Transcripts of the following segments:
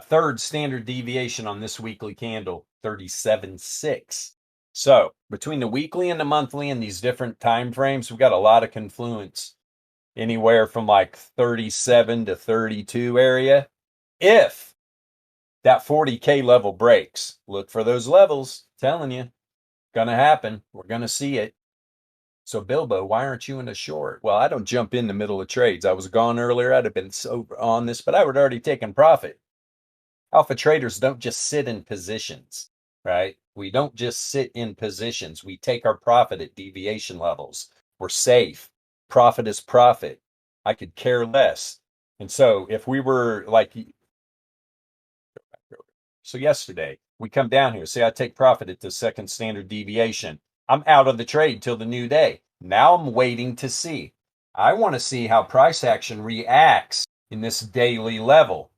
third standard deviation on this weekly candle, 37.6. So between the weekly and the monthly and these different time frames, we've got a lot of confluence, anywhere from like 37 to 32 area. If that 40K level breaks, look for those levels. Telling you, gonna happen. We're gonna see it. So Bilbo, why aren't you in a short? Well, I don't jump in the middle of trades. I was gone earlier. I'd have been so on this, but I would already taken profit. Alpha traders don't just sit in positions, right? We don't just sit in positions. We take our profit at deviation levels. We're safe. Profit is profit. I could care less. And so if we were like, so yesterday we come down here, say I take profit at the second standard deviation. I'm out of the trade till the new day. Now I'm waiting to see. I want to see how price action reacts in this daily level,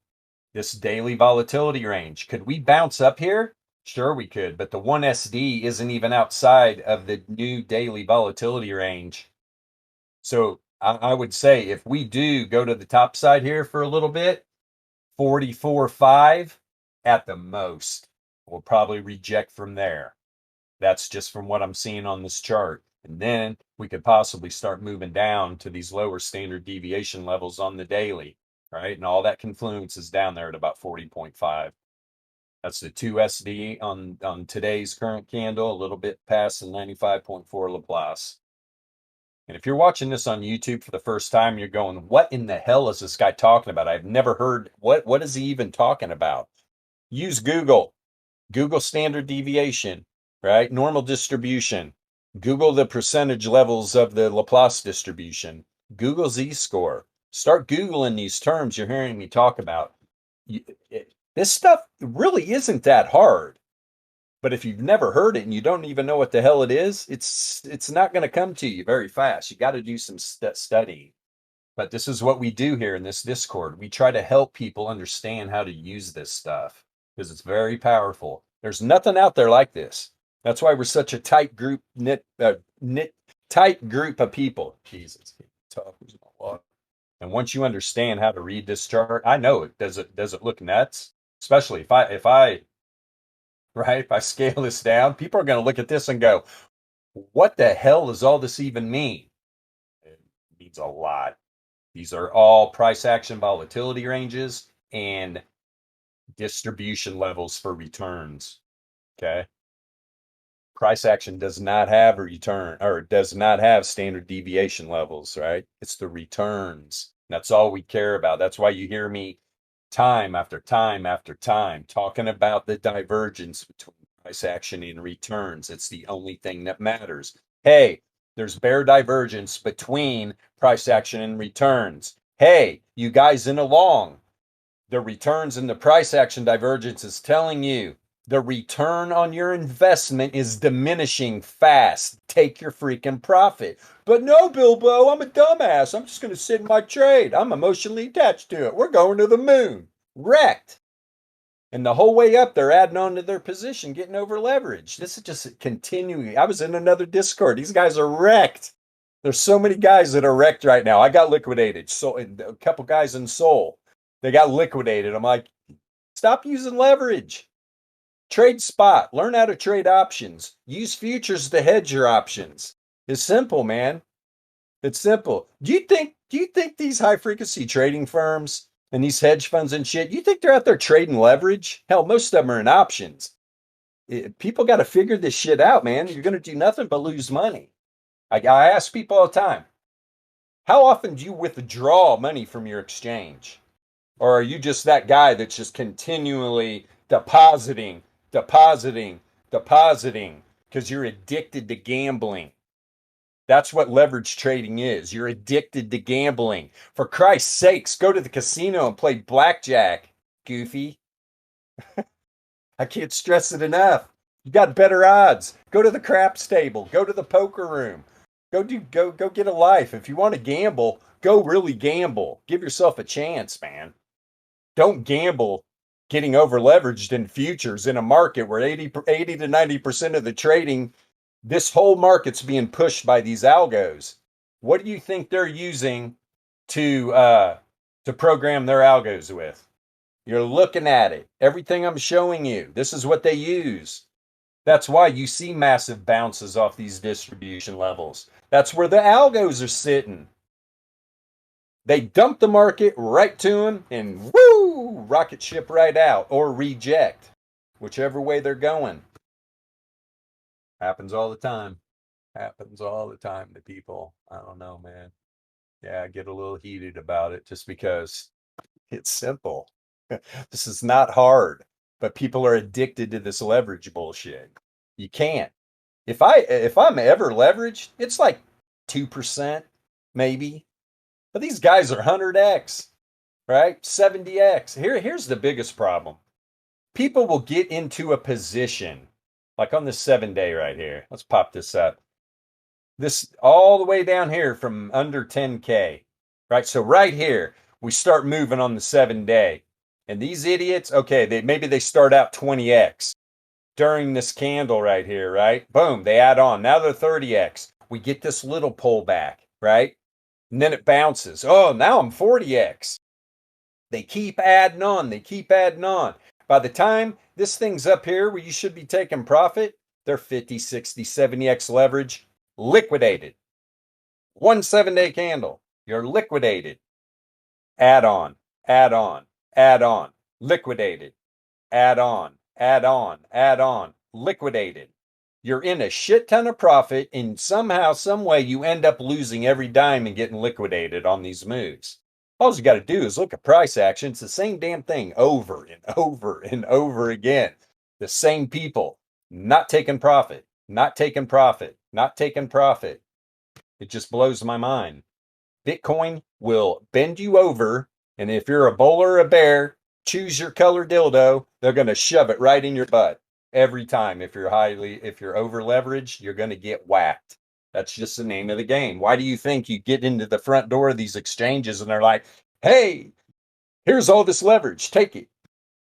this daily volatility range. Could we bounce up here? Sure we could, but the 1SD isn't even outside of the new daily volatility range. So I would say if we do go to the top side here for a little bit, 44.5 at the most. We'll probably reject from there. That's just from what I'm seeing on this chart. And then we could possibly start moving down to these lower standard deviation levels on the daily, right? And all that confluence is down there at about 40.5. That's the 2SD on today's current candle, a little bit past the 95.4 Laplace. And if you're watching this on YouTube for the first time, you're going, what in the hell is this guy talking about? I've never heard, what is he even talking about? Use Google standard deviation, right? Normal distribution. Google the percentage levels of the Laplace distribution. Google Z-score. Start Googling these terms you're hearing me talk about. This stuff really isn't that hard. But if you've never heard it and you don't even know what the hell it is, it's not going to come to you very fast. You got to do some studying. But this is what we do here in this Discord. We try to help people understand how to use this stuff because it's very powerful. There's nothing out there like this. That's why we're such a tight group, tight group of people. Jesus, tough. And once you understand how to read this chart, I know it does it look nuts. Especially if I scale this down, people are going to look at this and go, "What the hell does all this even mean?" It means a lot. These are all price action volatility ranges and distribution levels for returns. Okay. Price action does not have a return or does not have standard deviation levels, right? It's the returns. That's all we care about. That's why you hear me time after time after time talking about the divergence between price action and returns. It's the only thing that matters. Hey, there's bare divergence between price action and returns. Hey, you guys in a long, the returns and the price action divergence is telling you the return on your investment is diminishing fast. Take your freaking profit. But no, Bilbo, I'm a dumbass. I'm just going to sit in my trade. I'm emotionally attached to it. We're going to the moon. Wrecked. And the whole way up, they're adding on to their position, getting over leveraged. This is just continuing. I was in another Discord. These guys are wrecked. There's so many guys that are wrecked right now. I got liquidated. So a couple guys in Seoul, they got liquidated. I'm like, stop using leverage. Trade spot. Learn how to trade options. Use futures to hedge your options. It's simple, man. It's simple. Do you think these high frequency trading firms and these hedge funds and shit, you think they're out there trading leverage? Hell, most of them are in options. People got to figure this shit out, man. You're going to do nothing but lose money. I ask people all the time, how often do you withdraw money from your exchange? Or are you just that guy that's just continually depositing because you're addicted to gambling? That's what leverage trading is. You're addicted to gambling. For Christ's sakes, go to the casino and play blackjack, goofy. I can't stress it enough. You got better odds. Go to the craps table. Go to the poker room. Go get a life. If you want to gamble, go really gamble. Give yourself a chance, man. Don't gamble getting over leveraged in futures in a market where 80 to 90% of the trading, this whole market's being pushed by these algos. What do you think they're using to program their algos with? You're looking at it. Everything I'm showing you, this is what they use. That's why you see massive bounces off these distribution levels. That's where the algos are sitting. They dump the market right to them and woo, rocket ship right out or reject, whichever way they're going. Happens all the time. Happens all the time to people. I don't know, man. Yeah, I get a little heated about it just because it's simple. This is not hard, but people are addicted to this leverage bullshit. You can't. If I'm ever leveraged, it's like 2% maybe. But these guys are 100x, right? 70x. Here's the biggest problem. People will get into a position like on this 7-day right here. Let's pop this up. This all the way down here from under 10K, right? So right here, we start moving on the 7-day. And these idiots, okay, maybe they start out 20x during this candle right here, right? Boom, they add on. Now they're 30x. We get this little pullback, right? And then it bounces. Oh, now I'm 40x. They keep adding on. They keep adding on. By the time this thing's up here where you should be taking profit, they're 50, 60, 70x leverage, liquidated. 1 7-day candle, you're liquidated. Add on, add on, add on, liquidated. Add on, add on, add on, liquidated. You're in a shit ton of profit, and somehow, some way, you end up losing every dime and getting liquidated on these moves. All you got to do is look at price action. It's the same damn thing over and over and over again. The same people not taking profit, not taking profit, not taking profit. It just blows my mind. Bitcoin will bend you over, and if you're a bull or a bear, choose your color dildo. They're going to shove it right in your butt every time. If you're over leveraged, you're going to get whacked. That's just the name of the game. Why do you think you get into the front door of these exchanges and they're like, hey, here's all this leverage, take it.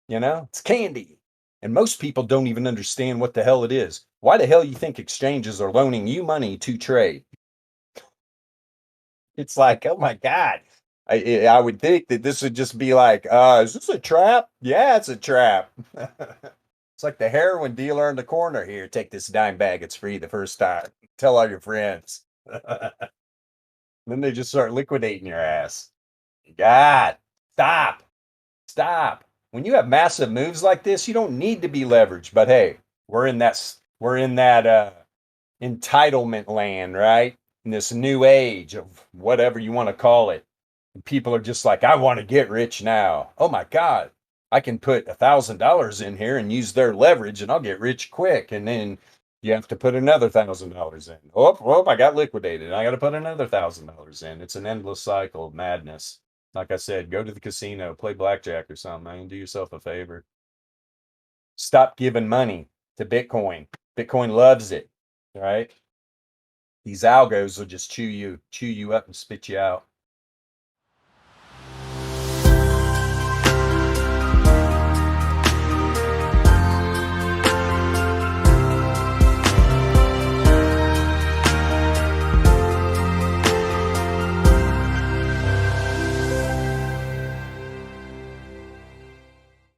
You know, it's candy. And most people don't even understand what the hell it is. Why the hell you think exchanges are loaning you money to trade? It's like, oh my God. I would think that this would just be like, is this a trap? Yeah, it's a trap. It's like the heroin dealer in the corner here. Take this dime bag. It's free the first time. Tell all your friends. Then they just start liquidating your ass. God, stop. Stop. When you have massive moves like this, you don't need to be leveraged. But hey, we're in that entitlement land, right? In this new age of whatever you want to call it. And people are just like, I want to get rich now. Oh my God. I can put $1,000 in here and use their leverage and I'll get rich quick. And then you have to put another $1,000 in. Oh, I got liquidated. I got to put another $1,000 in. It's an endless cycle of madness. Like I said, go to the casino, play blackjack or something, man. Do yourself a favor. Stop giving money to Bitcoin. Bitcoin loves it, right? These algos will just chew you up and spit you out.